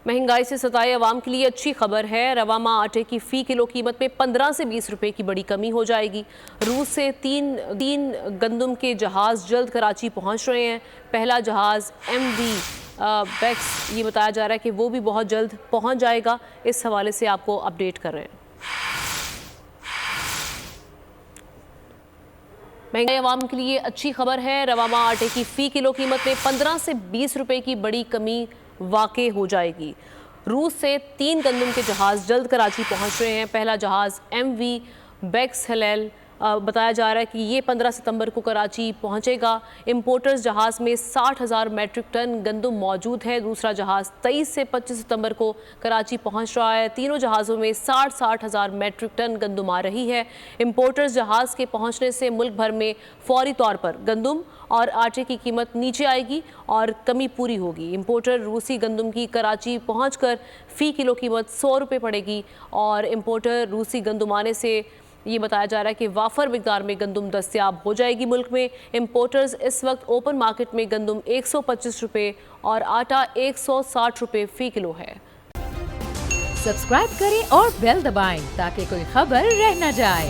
महंगाई से सताए अवाम के लिए अच्छी खबर है। रवामा आटे की फ़ी किलो कीमत में 15 से 20 रुपए की बड़ी कमी हो जाएगी। रूस से तीन गंदम के जहाज़ जल्द कराची पहुंच रहे हैं। पहला जहाज़ MV बेक्स, ये बताया जा रहा है कि वो भी बहुत जल्द पहुंच जाएगा। इस हवाले से आपको अपडेट कर रहे हैं। महंगाई अवाम के लिए अच्छी खबर है। रवामा आटे की फ़ी किलो कीमत में 15 से 20 रुपए की बड़ी कमी वाक़ई हो जाएगी। रूस से 3 गंदम के जहाज़ जल्द कराची पहुंच रहे हैं। पहला जहाज़ MV बेक्स हलेल, बताया जा रहा है कि ये 15 सितंबर को कराची पहुंचेगा। इंपोर्टर्स जहाज़ में 60,000 मैट्रिक टन गंदम मौजूद है। दूसरा जहाज़ 23 से 25 सितंबर को कराची पहुंच रहा है। तीनों जहाज़ों में 60,000 मैट्रिक टन गंदम आ रही है। इंपोर्टर्स जहाज़ के पहुंचने से मुल्क भर में फौरी तौर पर गंदम और आटे की कीमत नीचे आएगी और कमी पूरी होगी। इंपोर्टर रूसी गंदम की कराची पहुंचकर फ़ी किलो कीमत 100 रुपये पड़ेगी और इंपोर्टर रूसी गंदम आने से ये बताया जा रहा है कि वाफर मिकदार में गंदम दस्तयाब हो जाएगी। मुल्क में इंपोर्टर्स इस वक्त ओपन मार्केट में गंदम 125 रुपये और आटा 160 रुपये फ़ी किलो है। सब्सक्राइब करें और बेल दबाएं ताकि कोई खबर रह न जाए।